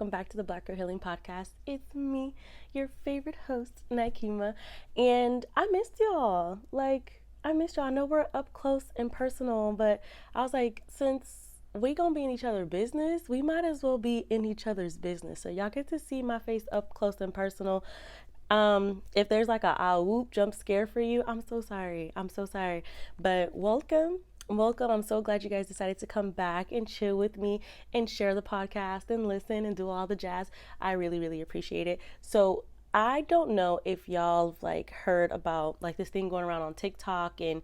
Welcome back to the Black Girl Healing Podcast. It's me, your favorite host, Nikema, and I missed y'all. I missed y'all. I know we're up close and personal, but I was like, since we gonna be in each other's business, we might as well be in each other's business. So y'all get to see my face up close and personal. If there's like a ah whoop jump scare for you, I'm so sorry. I'm so sorry. But welcome. I'm so glad you guys decided to come back and chill with me and share the podcast and listen and do all the jazz. I really, really appreciate it. So I don't know if y'all like heard about like this thing going around on TikTok and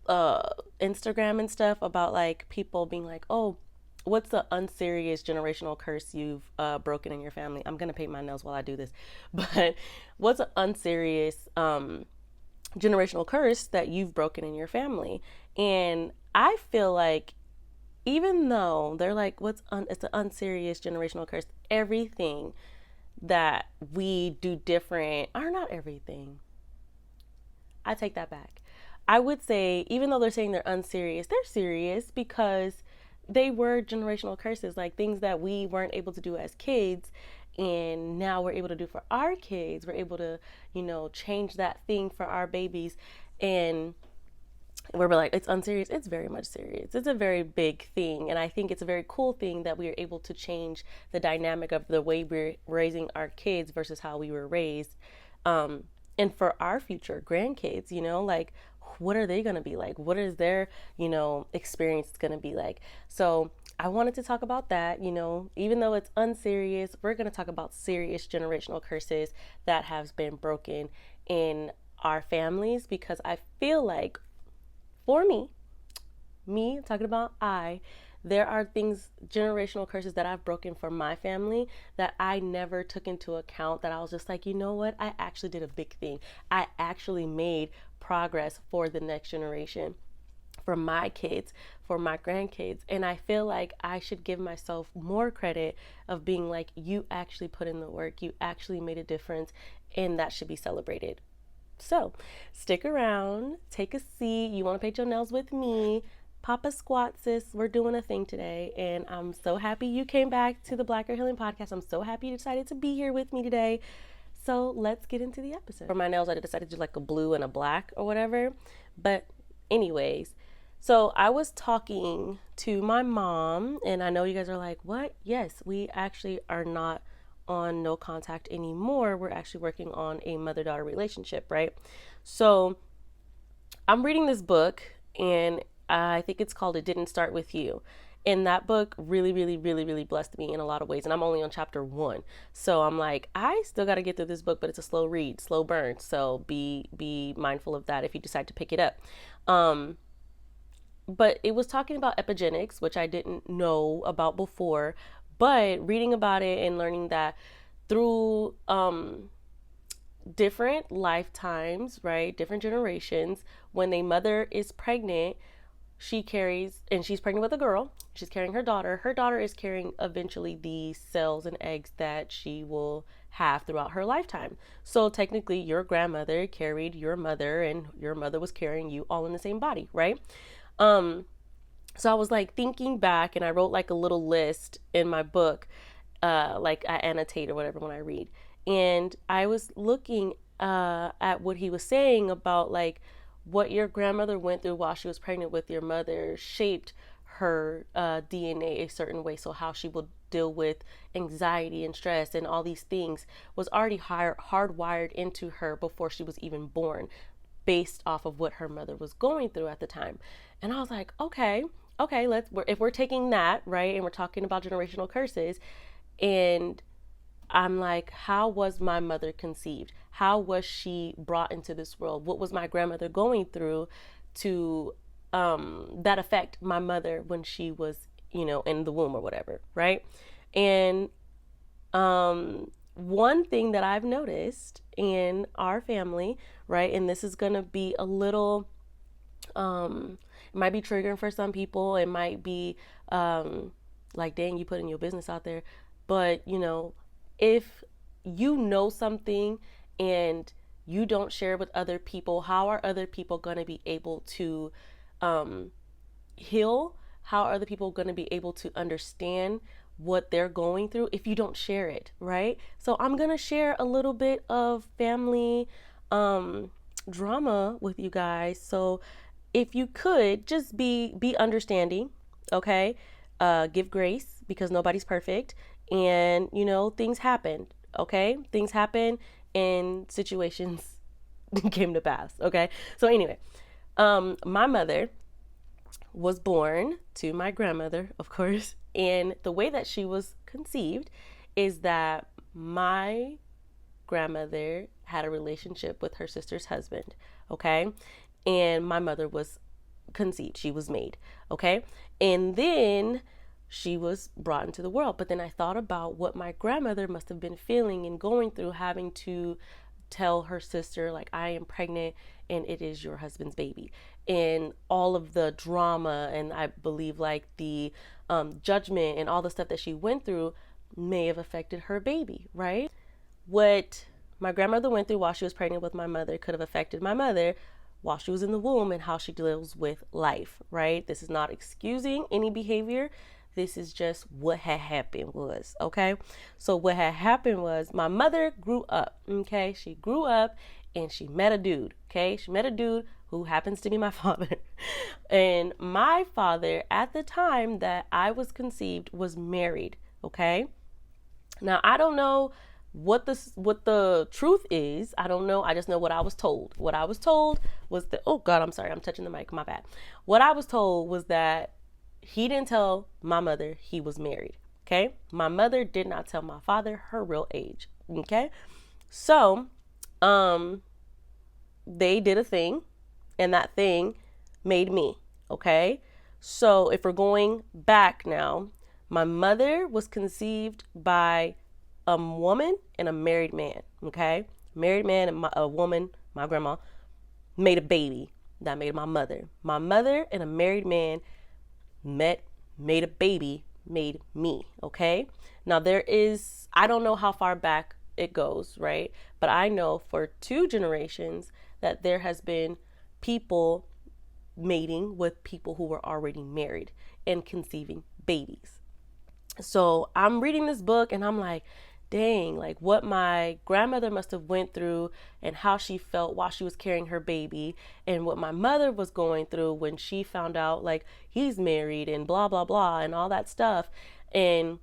uh Instagram and stuff about like people being like, oh, what's the unserious generational curse you've broken in your family? I'm gonna paint my nails while I do this, but what's an unserious generational curse that you've broken in your family? And I feel like even though they're like, it's an unserious generational curse. Everything that we do different, or not everything. I take that back. I would say, even though they're saying they're unserious, they're serious because they were generational curses, like things that we weren't able to do as kids. And now we're able to do for our kids. We're able to, change that thing for our babies. And we're like, it's unserious. It's very much serious. It's a very big thing. And I think it's a very cool thing that we are able to change the dynamic of the way we're raising our kids versus how we were raised. Um, and for our future grandkids, like what are they going to be like? What is their, experience going to be like? So I wanted to talk about that, even though it's unserious, we're going to talk about serious generational curses that have been broken in our families because I feel like for me talking about there are things, generational curses that I've broken for my family that I never took into account, that I was just like, you know what, I actually did a big thing. I actually made progress for the next generation, for my kids, for my grandkids. And I feel like I should give myself more credit of being like, you actually put in the work, you actually made a difference, and that should be celebrated. So stick around, take a seat. You want to paint your nails with me? Papa Squat, sis. We're doing a thing today. And I'm so happy you came back to the Black Girl Healing Podcast. I'm so happy you decided to be here with me today. So let's get into the episode. For my nails, I decided to do like a blue and a black or whatever. But, anyways, so I was talking to my mom, and I know you guys are like, what? Yes, we actually are not on no contact anymore. We're actually working on a mother-daughter relationship, right? So I'm reading this book, and I think it's called It Didn't Start With You. And that book really, really, really, really blessed me in a lot of ways. And I'm only on chapter 1. So I'm like, I still got to get through this book, but it's a slow read, slow burn. So be mindful of that if you decide to pick it up. But it was talking about epigenetics, which I didn't know about before. But reading about it and learning that through different lifetimes, right, different generations, when a mother is pregnant, she carries, and she's pregnant with a girl, she's carrying her daughter. Her daughter is carrying eventually the cells and eggs that she will have throughout her lifetime. So technically, your grandmother carried your mother, and your mother was carrying you all in the same body, right? So I was like thinking back, and I wrote like a little list in my book, like I annotate or whatever when I read. And I was looking at what he was saying about like what your grandmother went through while she was pregnant with your mother shaped her DNA a certain way. So how she will deal with anxiety and stress and all these things was already hardwired into her before she was even born, based off of what her mother was going through at the time. And I was like, okay, if we're taking that, right, and we're talking about generational curses, and I'm like, how was my mother conceived? How was she brought into this world? What was my grandmother going through to that affect my mother when she was, in the womb or whatever, right? And one thing that I've noticed in our family, right, and this is going to be a little, it might be triggering for some people. It might be like, dang, you putting your business out there. But, if you know something and you don't share it with other people, how are other people going to be able to heal? How are other people going to be able to understand what they're going through if you don't share it, right? So I'm going to share a little bit of family drama with you guys. So if you could just be understanding, okay? Give grace because nobody's perfect, and things happen, okay? Things happen and situations came to pass, okay? So anyway, my mother was born to my grandmother, of course, and the way that she was conceived is that my grandmother had a relationship with her sister's husband, okay? And my mother was conceived, she was made, okay? And then she was brought into the world. But then I thought about what my grandmother must have been feeling and going through, having to tell her sister, like, I am pregnant and it is your husband's baby, and all of the drama, and I believe like the judgment and all the stuff that she went through may have affected her baby, right? What my grandmother went through while she was pregnant with my mother could have affected my mother while she was in the womb and how she deals with life, right? This is not excusing any behavior. This is just what had happened was, okay? So what had happened was my mother grew up, okay? She grew up and she met a dude, okay? She met a dude who happens to be my father. And my father, at the time that I was conceived, was married, okay? Now, I don't know what the truth is. I don't know. I just know what I was told. What I was told was that, oh God, I'm sorry, I'm touching the mic, my bad. What I was told was that he didn't tell my mother he was married. Okay. My mother did not tell my father her real age. Okay. So, they did a thing, and that thing made me. Okay. So if we're going back now, my mother was conceived by a woman and a married man. Okay. Married man and a woman, my grandma, made a baby that made my mother. My mother and a married man made a baby, made me, okay? Now I don't know how far back it goes, right? But I know for 2 generations that there has been people mating with people who were already married and conceiving babies. So I'm reading this book and I'm like, dang, like what my grandmother must have went through and how she felt while she was carrying her baby, and what my mother was going through when she found out like he's married and blah blah blah and all that stuff. And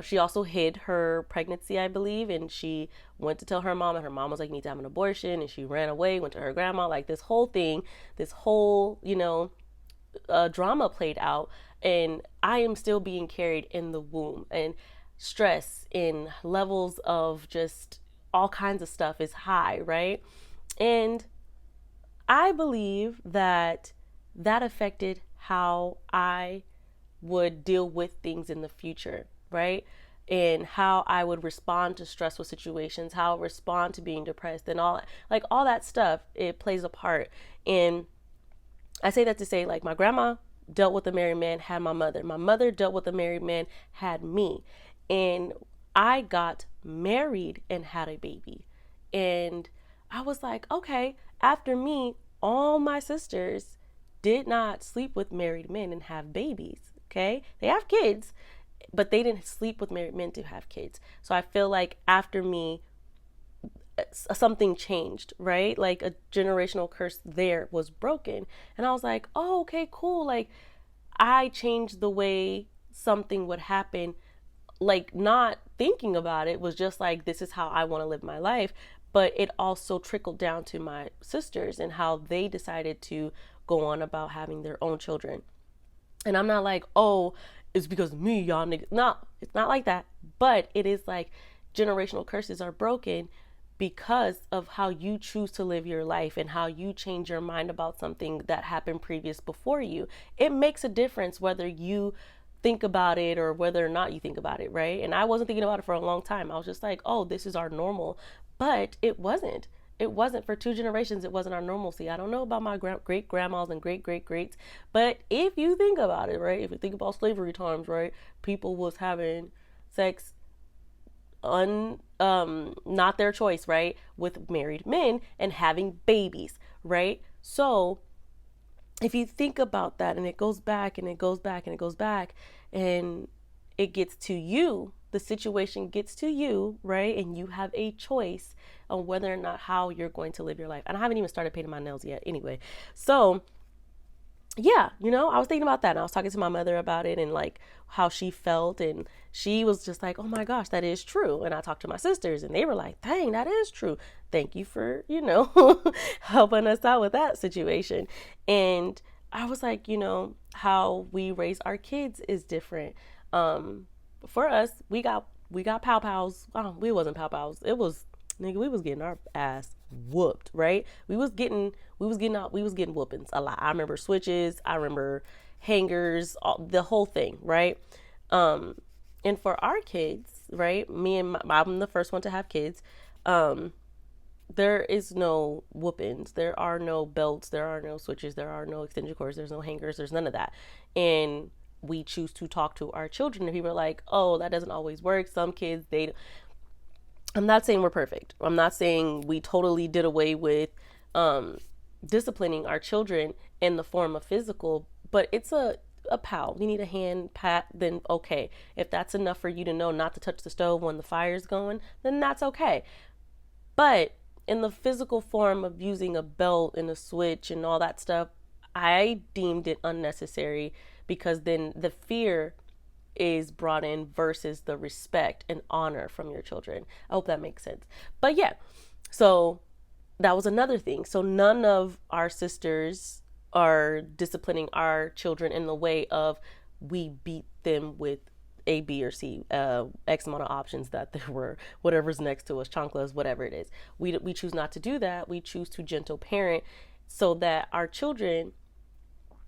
she also hid her pregnancy, I believe, and she went to tell her mom, and her mom was like, you need to have an abortion, and she ran away, went to her grandma. Like this whole thing, this whole drama played out, and I am still being carried in the womb, and stress in levels of just all kinds of stuff is high, right? And I believe that affected how I would deal with things in the future, right? And how I would respond to stressful situations, how I would respond to being depressed, and all that stuff, it plays a part. And I say that to say, like, my grandma dealt with a married man, had my mother. My mother dealt with a married man, had me. And I got married and had a baby. And I was like, okay, after me, all my sisters did not sleep with married men and have babies. Okay. They have kids, but they didn't sleep with married men to have kids. So I feel like after me, something changed, right? Like a generational curse there was broken. And I was like, oh, okay, cool. Like I changed the way something would happen, like not thinking about it, was just like, this is how I want to live my life. But it also trickled down to my sisters and how they decided to go on about having their own children. And I'm not like, oh, it's because of me, y'all niggas. No, it's not like that. But it is like generational curses are broken because of how you choose to live your life and how you change your mind about something that happened previous before you. It makes a difference whether you think about it or whether or not you think about it, right? And I wasn't thinking about it for a long time. I was just like, oh, this is our normal. But it wasn't. It wasn't for 2 generations. It wasn't our normalcy. I don't know about my great grandmas and great greats, but if you think about it, right? If you think about slavery times, right? People was having sex not their choice, right? With married men and having babies, right? So if you think about that, and it goes back and it goes back and it goes back, and it gets to you, the situation gets to you, right? And you have a choice on whether or not how you're going to live your life. And I haven't even started painting my nails yet anyway. So yeah, I was thinking about that, and I was talking to my mother about it and like how she felt, and she was just like, oh my gosh, that is true. And I talked to my sisters, and they were like, dang, that is true. Thank you for, helping us out with that situation. And I was like, how we raise our kids is different. For us, we got pow pows. Oh, we wasn't pow pows. It was, nigga, we was getting our ass whooped, right? We was getting whoopings a lot. I remember switches, I remember hangers, the whole thing, right? And for our kids, right? I'm the first one to have kids. There is no whoopings. There are no belts. There are no switches. There are no extension cords. There's no hangers. There's none of that. And we choose to talk to our children. And people are like, oh, that doesn't always work. Some kids, I'm not saying we're perfect. I'm not saying we totally did away with disciplining our children in the form of physical, but it's a pow. You need a hand pat, then okay. If that's enough for you to know not to touch the stove when the fire's going, then that's okay. But in the physical form of using a belt and a switch and all that stuff, I deemed it unnecessary, because then the fear is brought in versus the respect and honor from your children. I hope that makes sense. But yeah, so that was another thing. So none of our sisters are disciplining our children in the way of we beat them with A, B, or C, X amount of options that there were, whatever's next to us, chanclas, whatever it is. We choose not to do that. We choose to gentle parent so that our children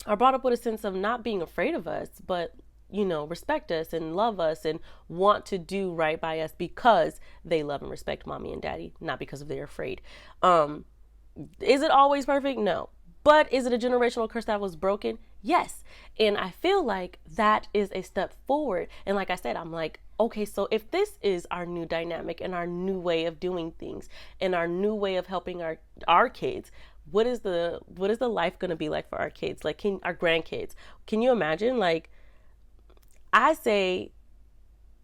are brought up with a sense of not being afraid of us, but respect us and love us and want to do right by us because they love and respect mommy and daddy, not because of they're afraid. Is it always perfect? No. But is it a generational curse that was broken? Yes. And I feel like that is a step forward. And like I said, I'm like, okay, so if this is our new dynamic and our new way of doing things and our new way of helping our kids, what is the life going to be like for our kids? Like, our grandkids? Can you imagine? Like, I say,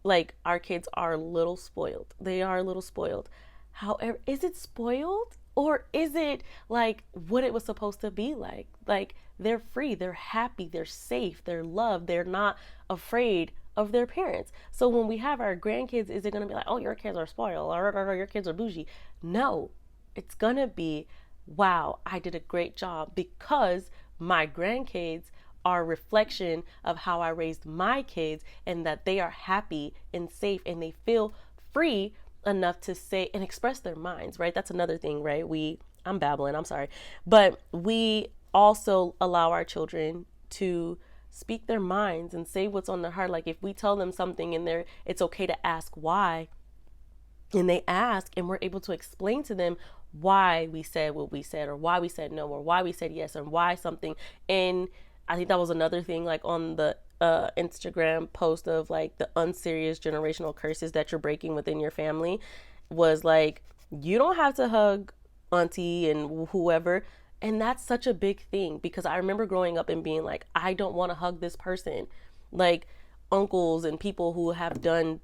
like, our kids are a little spoiled. They are a little spoiled. However, is it spoiled? Or is it like what it was supposed to be like? Like, they're free, they're happy, they're safe, they're loved, they're not afraid of their parents. So when we have our grandkids, is it going to be like, oh, your kids are spoiled, or your kids are bougie? No, it's going to be, wow, I did a great job, because my grandkids are a reflection of how I raised my kids, and that they are happy and safe and they feel free enough to say and express their minds, right? That's another thing, right? I'm babbling, I'm sorry. But we also allow our children to speak their minds and say what's on their heart. Like, if we tell them something and it's okay to ask why, and they ask, and we're able to explain to them why we said what we said, or why we said no, or why we said yes, and why something. And I think that was another thing, like on the Instagram post of like the unserious generational curses that you're breaking within your family, was like, you don't have to hug auntie and whoever. And that's such a big thing, because I remember growing up and being like, I don't want to hug this person. Like, uncles and people who have done,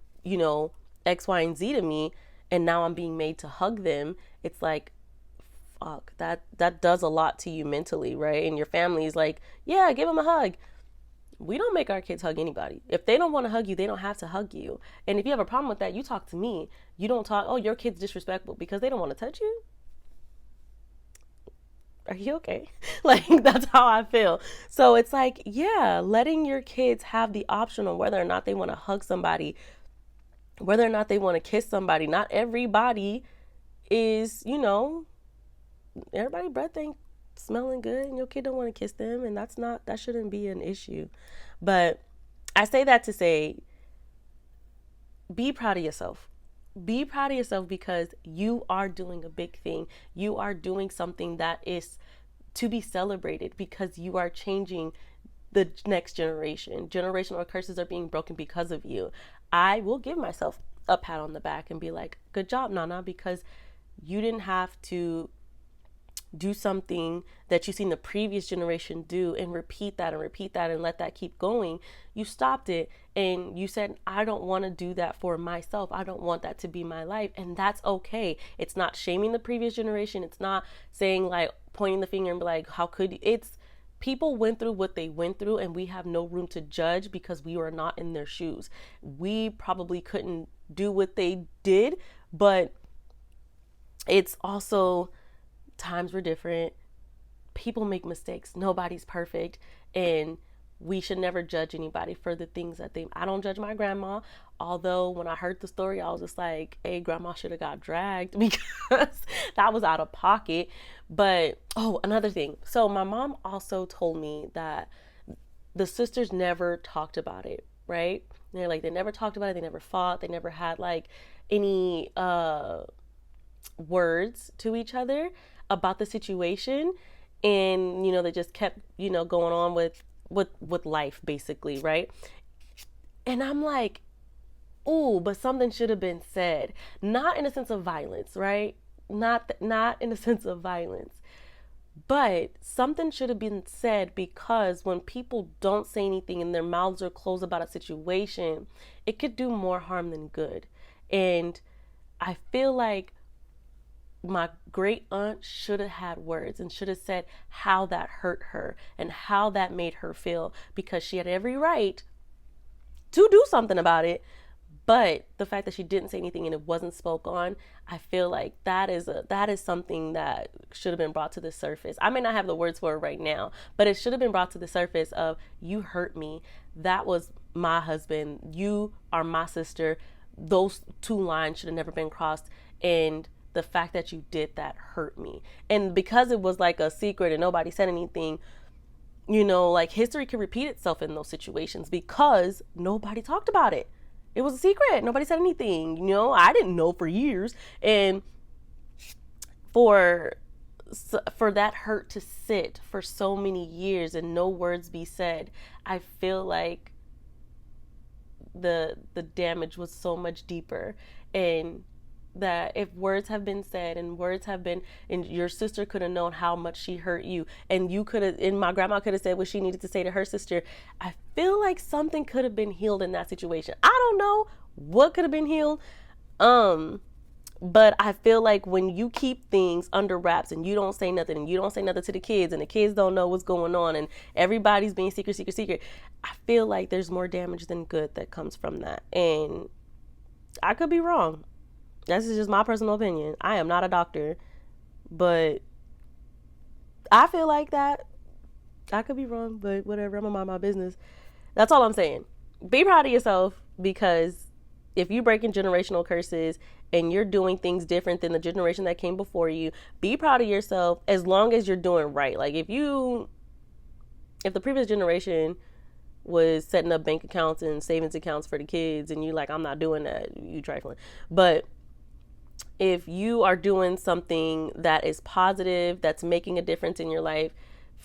X, Y, and Z to me, and now I'm being made to hug them. It's like, fuck, that does a lot to you mentally, right? And your family's like, yeah, give them a hug. We don't make our kids hug anybody. If they don't want to hug you, they don't have to hug you. And if you have a problem with that, you talk to me. You don't talk, oh, your kid's disrespectful because they don't want to touch you. Are you okay? Like, that's how I feel. So it's like, yeah, letting your kids have the option on whether or not they want to hug somebody, whether or not they want to kiss somebody. Not everybody is, everybody's breath ain't smelling good, and your kid don't want to kiss them, and that shouldn't be an issue. But I say that to say, be proud of yourself. Be proud of yourself, because you are doing a big thing. You are doing something that is to be celebrated, because you are changing the next generation. Generational curses are being broken because of you. I will give myself a pat on the back and be like, good job, Nana, because you didn't have to do something that you've seen the previous generation do and repeat that and let that keep going. You stopped it and you said, I don't want to do that for myself. I don't want that to be my life. And that's okay. It's not shaming the previous generation. It's not saying like pointing the finger and be like, how could you? It's people went through what they went through and we have no room to judge because we were not in their shoes. We probably couldn't do what they did, but it's also times were different. People make mistakes. Nobody's perfect. And we should never judge anybody for the things that I don't judge my grandma. Although when I heard the story, I was just like, hey, grandma should have got dragged because that was out of pocket. But, oh, another thing. So my mom also told me that the sisters never talked about it, right? They're like, they never talked about it. They never fought. They never had like any words to each other about the situation. And they just kept going on with life basically, right? And I'm like, ooh, but something should have been said, not in a sense of violence, right? Not in a sense of violence, but something should have been said, because when people don't say anything and their mouths are closed about a situation, it could do more harm than good. And I feel like my great aunt should have had words and should have said how that hurt her and how that made her feel, because she had every right to do something about it. But the fact that she didn't say anything and it wasn't spoke on, I feel like that is something that should have been brought to the surface. I may not have the words for it right now, but it should have been brought to the surface of, you hurt me. That was my husband. You are my sister. Those two lines should have never been crossed. And the fact that you did that hurt me. And because it was like a secret and nobody said anything, like history can repeat itself in those situations because nobody talked about it. It was a secret. Nobody said anything. I didn't know for years. And for that hurt to sit for so many years and no words be said, I feel like the damage was so much deeper. And that if words have been said and your sister could have known how much she hurt you, and you could have, and my grandma could have said what she needed to say to her sister, I feel like something could have been healed in that situation. I don't know what could have been healed. But I feel like when you keep things under wraps and you don't say nothing and you don't say nothing to the kids and the kids don't know what's going on and everybody's being secret, I feel like there's more damage than good that comes from that. And I could be wrong. This is just my personal opinion. I am not a doctor, but I feel like that. I could be wrong, but whatever. I'm gonna mind my business. That's all I'm saying. Be proud of yourself, because if you're breaking generational curses and you're doing things different than the generation that came before you, be proud of yourself as long as you're doing right. Like if the previous generation was setting up bank accounts and savings accounts for the kids and you like, I'm not doing that, you trifling. But if you are doing something that is positive, that's making a difference in your life,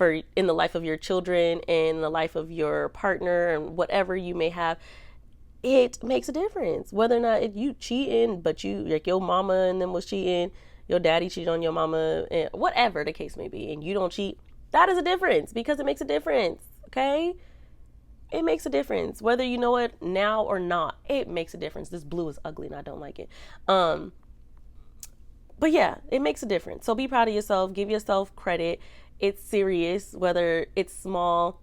in the life of your children and the life of your partner and whatever you may have, it makes a difference. Whether or not you cheating, but you like your mama and them was cheating, your daddy cheated on your mama, and whatever the case may be, and you don't cheat, that is a difference, because it makes a difference. Okay, it makes a difference whether you know it now or not. It makes a difference. This blue is ugly and I don't like it. But yeah, it makes a difference. So be proud of yourself. Give yourself credit. It's serious, whether it's small.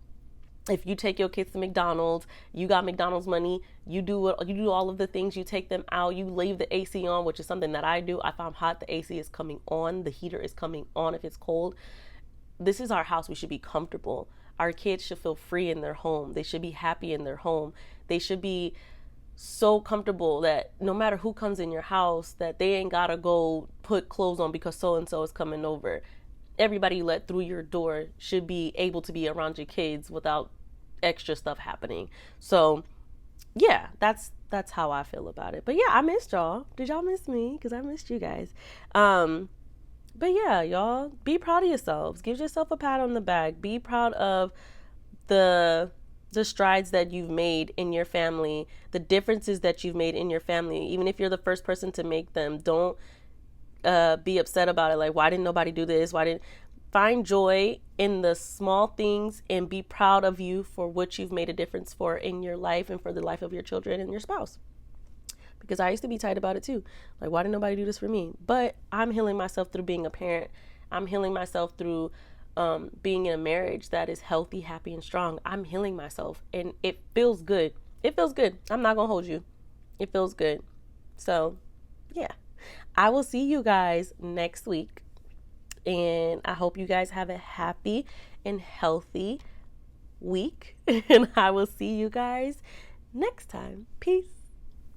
If you take your kids to McDonald's, you got McDonald's money, you do all of the things, you take them out, you leave the AC on, which is something that I do. If I'm hot, the AC is coming on, the heater is coming on if it's cold. This is our house. We should be comfortable. Our kids should feel free in their home. They should be happy in their home. They should be so comfortable that no matter who comes in your house, that they ain't gotta go put clothes on because so-and-so is coming over. Everybody you let through your door should be able to be around your kids without extra stuff happening. So yeah, that's how I feel about it. But yeah, I missed y'all. Did y'all miss me? Because I missed you guys. But yeah, y'all, be proud of yourselves. Give yourself a pat on the back. Be proud of the strides that you've made in your family, the differences that you've made in your family. Even if you're the first person to make them, don't be upset about it. Like, why didn't nobody do this? Why didn't find joy in the small things and be proud of you for what you've made a difference for in your life and for the life of your children and your spouse. Because I used to be tight about it too. Like, why didn't nobody do this for me? But I'm healing myself through being a parent. I'm healing myself through being in a marriage that is healthy, happy, and strong. I'm healing myself, and it feels good. It feels good. I'm not gonna hold you. It feels good. So, yeah. I will see you guys next week, and I hope you guys have a happy and healthy week. And I will see you guys next time. Peace.